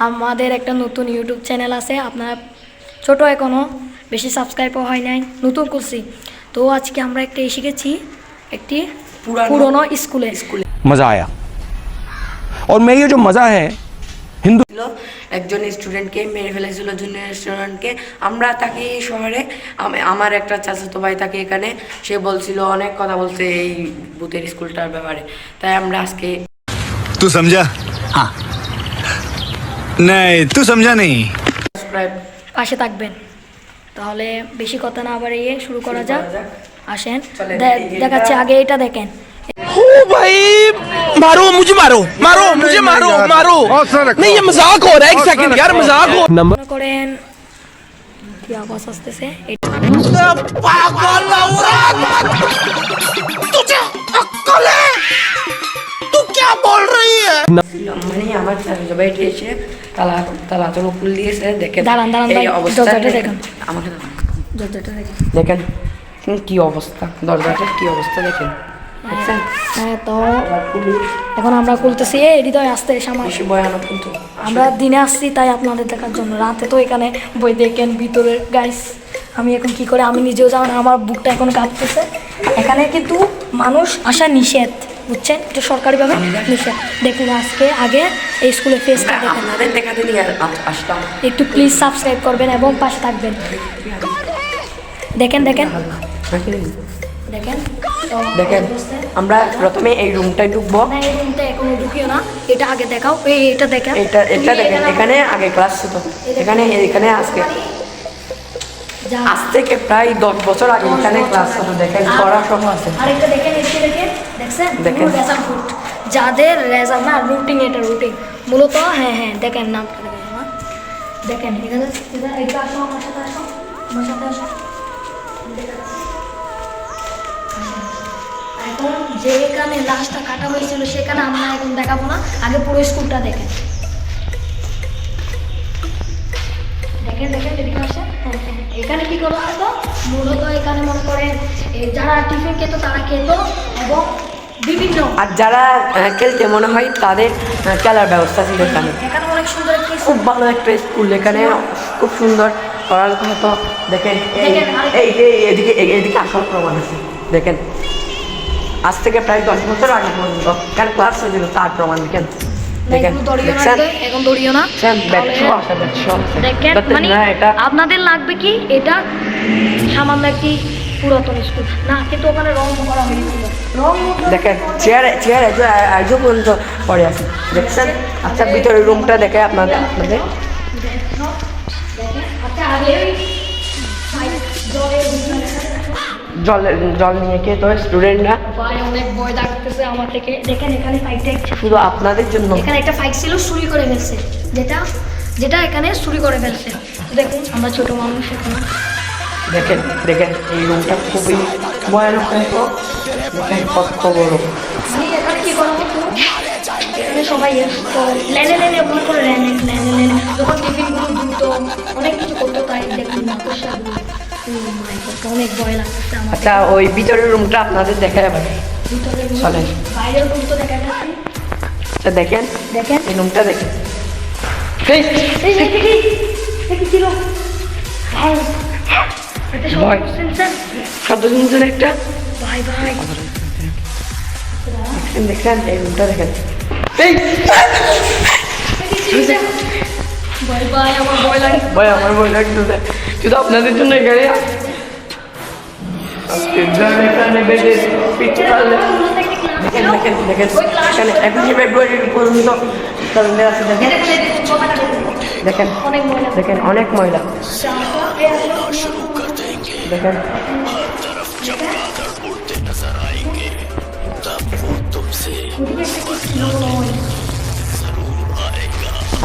আমাদের একটা নতুন ইউটিউব চ্যানেল আছে, আপনারা ছোট এখনও বেশি সাবস্ক্রাইবও হয় নাই, নতুন করছি। তো আজকে আমরা একটা শিখেছি একটি পুরনো স্কুলে। मज़ा आया और मैं ये जो मज़ा है হিন্দু একজন স্টুডেন্টকে মেরে ফেলেছিল, জুনিয়র স্টুডেন্টকে। আমরা তাকে শহরে, আমার একটা চাচাতো ভাই থাকে এখানে, সে বলছিল অনেক কথা বলছে এই ভূতের স্কুলটার ব্যাপারে। তাই আমরা আজকে तू समझा? हाँ नहीं तू समझा नहीं। পাশে থাকবেন। তাহলে বেশি কথা না বাড়িয়ে শুরু করা যাক, আসেন। দেখাচ্ছি, আগে এটা দেখেন। ओ भाई मारो मुझे, मारो मारो मुझे, मारो मारो नहीं, ये मजाक हो रहा है। एक सेकंड यार, मजाक हो। नंबर করেন কি আওয়াজ আসতেছে, पागल औरत, तुझे अक्ल है? तू क्या बोल रही है? মানে আমার চাচাতো ভাই এসে তালা তো খুল দিয়েছে। দেখেন দাঁড়ান এই অবস্থা, দরজাটা দেখেন, আমাকে দরজাটা দেখেন, দেখেন কি অবস্থা, দরজাটার কি অবস্থা দেখেন। দেখছেন? হ্যাঁ। তো এখন আমরা খুলতেছি। হৃদয় আসতে সামনে, বেশি ভয়ানক কিন্তু। আমরা দিনে আসছি তাই আপনাদের দেখার জন্য, রাতে তো এখানে বই দেখেন ভিতরে। গাইস আমি এখন কি করে, আমি নিজেও জানি না, আমার বুকটা এখন কাঁপতেছে। এখানে কিন্তু মানুষ আসা নিষেধ, বুঝছেন, এটা সরকারিভাবে নিষেধ। দেখুন আজকে আগে এই স্কুলের ফেসটা দেখেন। আপনাদের দেখাতে নিয়ে আসলাম। একটু প্লিজ সাবস্ক্রাইব করবেন এবং পাশে থাকবেন। দেখেন দেখেন দেখেন তো দেখেন আমরা প্রথমে এই রুমটায় ঢুকবো। না, এই রুমটা এখনো ঢুকিও না, এটা আগে দেখাও। এটা দেখেন, এটা দেখেন, এখানে আগে ক্লাস ছিল, এখানে আজকে আজ থেকে প্রায় 10 বছর আগে এখানে ক্লাস ছিল। দেখেন পড়া সব আছে। আরেকটা দেখেন, এসে দেখেন, দেখছেন দেখেন। রেজাল্ট ফুট, যাদের রেজাল্ট না রুটিন, এটা রুটিন মূলত। হ্যাঁ হ্যাঁ দেখেন, নামটা দেখেন আমার, দেখেন এখানে এটা আসো, আমার সাথে আসো, আমার সাথে আসো। এখন যেখানে লাশটা কাটা হয়েছিল সেখানে আমরা এখন দেখাবো না, আগে পুরো স্কুলটা দেখেন। দেখেন দেখেন এদিকে আসেন। এখানে কি করা হতো মূলত, এখানে মনে করেন যারা টিফিন খেত তারা খেত, এবং বিভিন্ন আর যারা খেলতে মনে হয় তাদের খেলার ব্যবস্থা ছিল এখানে। এখানে অনেক সুন্দর একটি খুব ভালো একটা স্কুল, এখানে খুব সুন্দর পড়ালেখা হতো। দেখেন এদিকে আসল প্রমাণ আছে। দেখেন আজ থেকে প্রায় 10 বছর আগে পর্যন্ত এখানে ক্লাস হয়েছিল, তার প্রমাণ দেখেন। দেখেন এখন দৌড়িও না। দেখেন মানে আপনাদের লাগবে কি, এটা সামান্য একটি পুরাতন স্কুল না, কিন্তু ওখানে রং করা হয়েছিল। দেখেন চেয়ার আজও পর্যন্ত পড়ে আছে। দেখছেন? আচ্ছা ভিতরে রুমটা দেখে আপনাদের জল নিয়ে খেয়ে তো স্টুডেন্টরা অনেক ভয় লাগতেছে আমার থেকে। দেখেন এখানে ফাইটটা শুধু আপনাদের জন্য, এখানে একটা ফাইট ছিল, চুরি করে ফেলছে, যেটা এখানে চুরি করে ফেলছে। দেখুন আমরা ছোট মানুষ এখন। দেখেন দেখেন এই রুমটা খুবই ভয়ানক হতো। দেখেন কত বড়। এখানে কি করা হতো, এখানে সবাই লেনে লেনে মনে করে লেনে যখন টিফিনগুলো ধুতো, অনেক কিছু করতো। তাই দেখুন অনেক ভয় লাগতেছে আমার। আচ্ছা ওই ভিতরের রুমটা আপনাদের দেখা যাবে, চলেন। বাইরের রুম তো দেখা যাচ্ছে। আচ্ছা দেখেন দেখেন এই রুমটা দেখেন। ছিল ভয় শব্দ শুনছেন একটা? ভাই ভাই দেখেন এই রুমটা দেখেন। ভয় ভাই আমার ভয় লাগে। ভাই আমার ভয় লাগতেছে শুধু আপনাদের জন্য। এখানে দেখেন দেখেন দেখেন এখানে 21 ফেব্রুয়ারি পর্যন্ত আছে। দেখেন দেখেন দেখেন অনেক ময়লা। দেখেন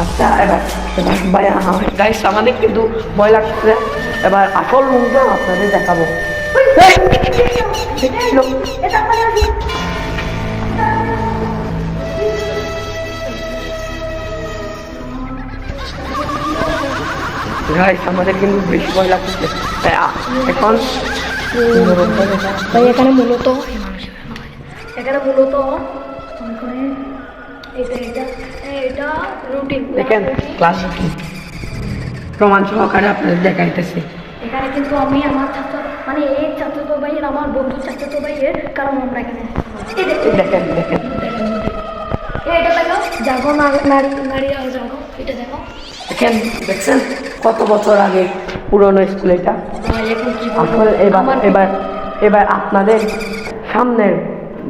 আচ্ছা এবার ভাই গাইস আমাদের কিন্তু ভয় লাগছে। এবার আসল রুমটা আপনাদের দেখাবো। গাইস আমাদের কিন্তু বেশি ভয় লাগছে এখন। ভাই এখানে মূলত এটা এটা এটা রুটিন দেখেন ক্লাস প্রমাণ সহকারে আপনাদের দেখাইতেছি। এখানে কিন্তু আমি আমার ছাত্র মানে এই ছাত্রতো ভাইয়ের আমার বন্ধুর ছাত্রতো ভাইয়ের কারণ আমরা এখানে দেখেন দেখেন এটা দেখো জাগো নারী নারী আর জাগো এটা দেখো দেখেন দেখছেন কত বছর আগে পুরনো স্কুল এটা। ভাই এখন কি আসলে এবার এবার এবার আপনাদের সামনের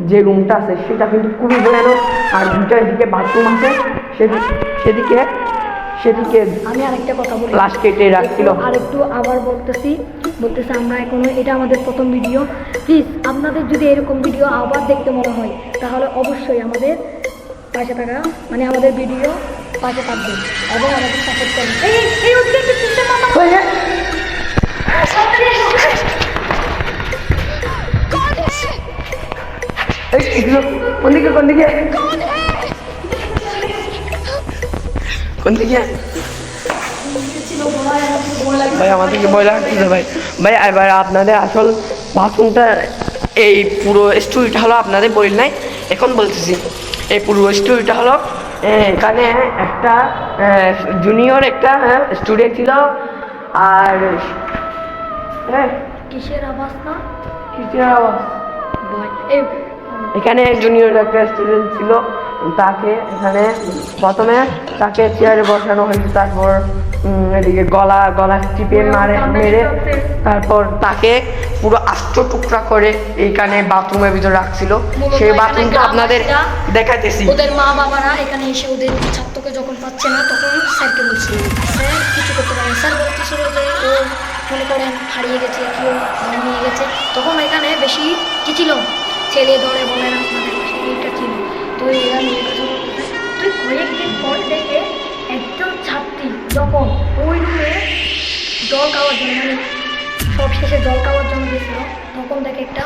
যে রুমটা আছে সেটা কিন্তু খুবই ভয়ানক, আর দুটার দিকে বাথরুম আছে, সেদিকে সেদিকে আমি আরেকটা কথা বলি ক্লাস কেটে রাখছিল। আরেকটু আবার বলতেছি আমরা এখনো এটা আমাদের প্রথম ভিডিও। প্লিজ আপনাদের যদি এরকম ভিডিও আবার দেখতে মনে হয় তাহলে অবশ্যই আমাদের পাশে থাকা মানে আমাদের ভিডিও পাশে থাকবেন এবং আমাদের সাপোর্ট করবেন। এই ওদিকে একটু চিন্তা মামা কোন দিকে কোন দিকে কোন দিকে ভাই আমাদেরকে ভয় লাগতেছে ভাই। ভাই এবার আপনাদের আসল বাথরুমটা এই পুরো স্টোরিটা হলো আপনাদের বই নাই, এখন বলতেছি এই পুরো স্টোরিটা হলো এখানে একটা জুনিয়র একটা স্টুডেন্ট ছিল, আর কিসের আওয়াজ না কিসের আওয়াজ ভয় এই এখানে জুনিয়র একটা স্টুডেন্ট ছিল, তাকে এখানে প্রথমে তাকে চেয়ারে বসানো হয়েছে, তারপর এদিকে গলা টিপে মেরে তারপর তাকে পুরো আষ্ট টুকরা করে এইখানে বাথরুমের ভিতরে রাখছিল। সেই বাথরুমটা আপনাদের দেখাইতেছি। ওদের মা বাবারা এখানে এসে ওদের ছাত্রকে যখন পাচ্ছে না তখন স্যারকে বলছিল, স্যার কিছু করতে পারেন। স্যার বলতেছিল যে ও মনে করেন হারিয়ে গেছে, কেউ নিয়ে গেছে, তখন এখানে বেশি কি ছিল ছেলে ধরে বলে না আপনাদের এইটা ছিল। তো এরা নিয়ে গেছে, তুই কয়েকদিন পরে দেখে একজন ছাত্রী যখন ওই রুমে জল খাওয়ার জন্য মানে সব শেষে জল খাওয়ার জন্য গেছিল, তখন দেখে একটা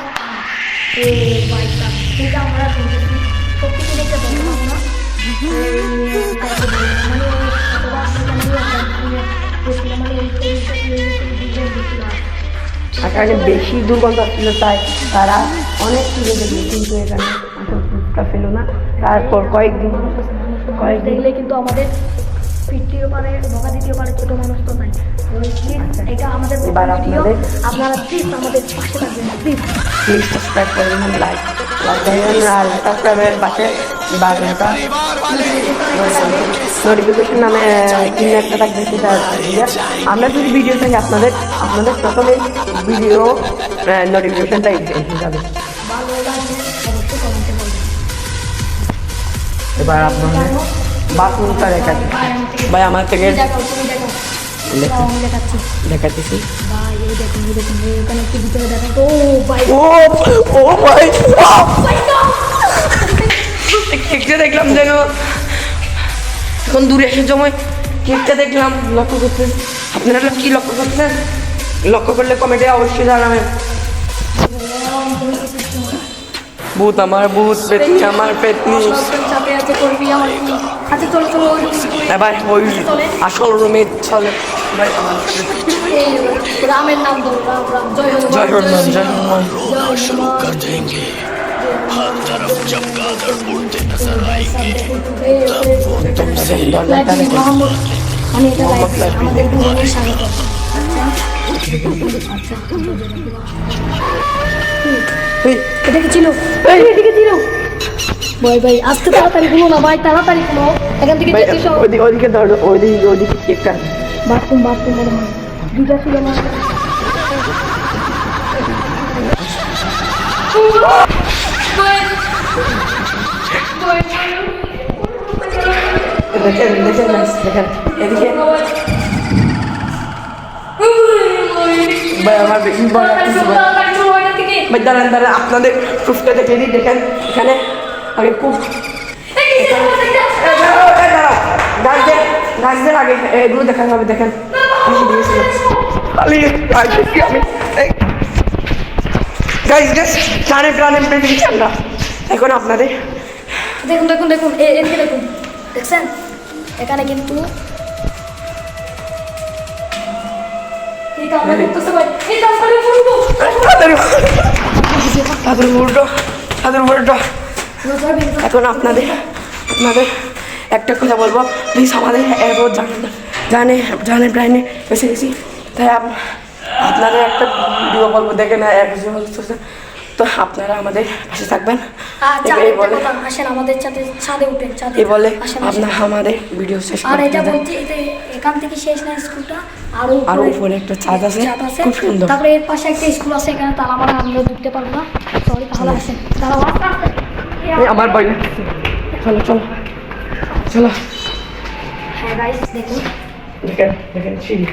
বাইকটা সেটা আমরা শুনতেছি সত্যি কি দেখতে বললাম না এখানে বেশি দুর্গন্ধ ছিল, তাই তারা অনেক কিছু দেখলো কিন্তু এখানে আসল প্রুফটা পেল না। তারপর কয়েকদিন দেখলে কিন্তু আমাদের পিটিও পারে বকা দিতেও পারে, ছোটো মানুষ তো নাই। এটা আমাদের ভিডিও, আপনারা প্লিজ আমাদের পাশে থাকবেন প্লিজ। প্লিজ সাবস্ক্রাইব করবেন, লাইক দেবেন, আর সাবস্ক্রাইবের পাশে বারোটা নোটিফিকেশন নামে চিহ্ন একটা থাকবে, সেটা আমরা যদি ভিডিও থাকি আপনাদের প্রথমে ভিডিও নোটিফিকেশনটা এসে যাবে। ভালো লাগলে অবশ্যই কমেন্টে বলবেন। এবার আপনাদের বাথরুমটা দেখাচ্ছি ভাই, আমার থেকে দেখো তুমি দেখো আমি দেখাচ্ছি দেখাচ্ছি। ভাই এই দেখুন এখানে একটু ভিতরে দেখো তো ভাই ও ভাই ভাই তো কেকটা দেখলাম যেন এখন দূরে এসে সময় কেকটা দেখলাম, লক্ষ্য করতেন আপনারা কি লক্ষ্য করতেন? লক্ষ্য করলে কমেন্টে অবশ্যই জানাবেন। ভূত আমার ভূত, পেতনি আমার পেতনি। সাথে আছে করবি আমার কি আচ্ছা চলো চলো ওই এবার ওই আসল রুমে চলে ভাই। এই রামের নাম বলো রাম রাম জয় হনুমান জয় হনুমান জয় হনুমান। আমি এটা আমাদের দুজনের স্বাগত। এদিকে ছিল এদিকে ছিল ভাই ভাই আজকে তাড়াতাড়ি গুলো না ভাই, তাড়াতাড়ি গুলো এখান থেকে যেতে সব ওইদিকে ধরো, ওইদিকে কেকটা বাথরুম মনে হয় দুটা ছিল না। দেখেন দেখেন দেখেন এদিকে ভাই আমার বেশি ভয় লাগতেছে ভাই। দাঁড়ান আপনাদের প্রুফটা দেখে দিই। দেখেন এখানে আগে খুব গাছদের আগে এগুলো দেখাতে হবে। দেখেন প্রাণে প্রাণে পেয়েছি আমরা। এখন আপনাদের দেখুন দেখুন দেখুন এদিকে দেখুন, দেখছেন এখানে কিন্তু এই কামড়া করতেছে ভাই, এই কামড়া করবো তাদের উল্টো এখন আপনাদের একটা কথা বলবো, প্লিজ আমাদের এয়ারপোর্ট জানে প্রাইনে এসে গেছি, তাই আপনাদের একটা ভিডিও বলবো, দেখেন এক তো আপনারা আমাদের পাশে থাকবেন। আচ্ছা, এই বলে আসেন আমাদের ছাদে উঠেন, ছাদে এই বলে আসেন, আপনার আমাদের ভিডিও শেষ আর করতে এটা যান। বলছি এখান থেকে শেষ না স্কুলটা, আরো উপরে একটা ছাদ আছে, খুব সুন্দর। তারপরে এর পাশে একটা স্কুল আছে, এখানে তালা মারা, আমরা ঢুকতে পারবো না, সরি। তাহলে আসেন, তারা এই আমার ভয় লাগছে, চলো চলো চলো। হ্যাঁ গাইস, দেখুন দেখেন সিঁড়ি,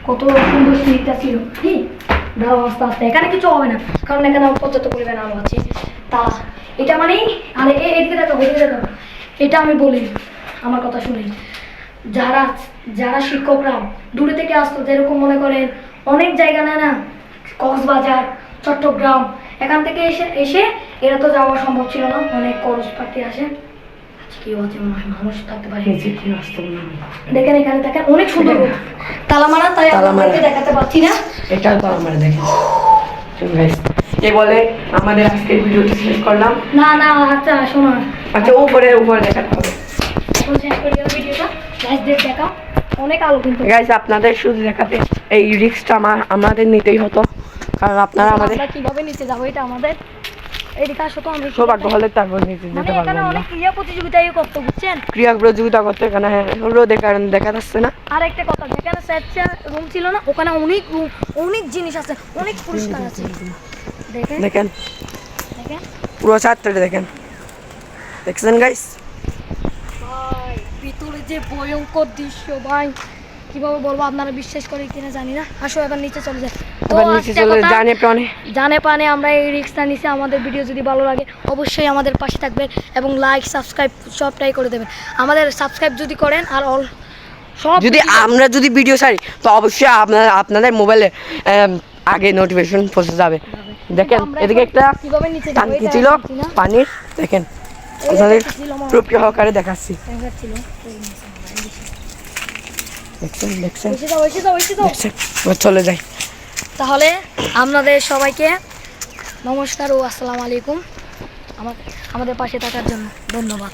কত সুন্দর সিঁড়িটা ছিল। কি দাঁড়াও, আস্তে আস্তে, এখানে কিছু হবে না, কারণ এখানে পর্যাপ্ত পরিমাণে আলো আছে। তা এটা মানেই, আরে এদিকে দেখো, এদিকে দেখো, এটা আমি বলি, আমার কথা শুনেন। যারা শিক্ষকরা দূরে থেকে আসতো, যেরকম মনে করেন অনেক জায়গা না, কক্সবাজার, চট্টগ্রাম, এখান থেকে এসে এরা তো যাওয়া সম্ভব ছিল না, অনেক খরচ পাতি আসে। কি হচ্ছে, মানুষ থাকতে পারে। দেখেন এখানে দেখেন অনেক সুন্দর তালা মারা, তাই আপনাদেরকে দেখাতে পারছি না। এটাও তো আমার দেখেন। এই বলে আমাদের আজকের ভিডিওটা শেষ করলাম। না আচ্ছা শোনো, আচ্ছা উপরে দেখাতে হবে। এখন শেষ করে দিলাম ভিডিওটা, লাস্ট ডেট দেখাও, অনেক আলো কিন্তু। গাইস আপনাদের শুধু দেখাতে এই রিস্কটা আমাদের নিতেই হতো, কারণ আপনারা আমাদের আমরা কিভাবে নিচে যাবো, এটা আমাদের এদিকে আসো তো, আমরা সৌভাগ্য হলে তারপর নিচে মানে যেতে এখানে পারবো অনেক না। ক্রিয়া প্রতিযোগিতায় করতে, বুঝছেন। ক্রিয়া প্রতিযোগিতা করতে এখানে রোদের কারণে দেখা যাচ্ছে না। আর একটা কথা, যেখানে স্যারচা রুম ছিল না, ওখানে অনেক রুম, অনেক জিনিস আছে, অনেক পুরস্কার আছে। দেখেন পুরো ছাত্রটা দেখছেন গাইস। ভাই ভিতরে যে ভয়ঙ্কর দৃশ্য, ভাই কিভাবে বলবো, আপনারা বিশ্বাস করে কিনা জানি না। আসো এবার নিচে চলে যায়, তো এবার নিচে একটা চলে কথা, জানে পানে আমরা এই রিস্কটা নিচে। আমাদের ভিডিও যদি ভালো লাগে অবশ্যই আমাদের পাশে থাকবেন এবং লাইক সাবস্ক্রাইব সবটাই করে দেবেন। আমাদের সাবস্ক্রাইব যদি করেন আর সব যদি আমরা যদি ভিডিও ছাড়ি তো অবশ্যই আপনাদের মোবাইলে আগে নোটিফিকেশন পৌঁছে যাবে। দেখেন এদিকে একটা কিভাবে নিচে যাবো, টাঙ্কি এটা ছিল জানছি না। পানির, দেখেন এই আপনাদের একটা ছিল আমার, প্রুফ সহকারে দেখাচ্ছি। ট্যাঙ্কার ছিল। দেখছেন এসে যাও। এবার চলে যাই। তাহলে আপনাদের সবাইকে নমস্কার ও আসসালামু আলাইকুম, আমাদের পাশে থাকার জন্য ধন্যবাদ।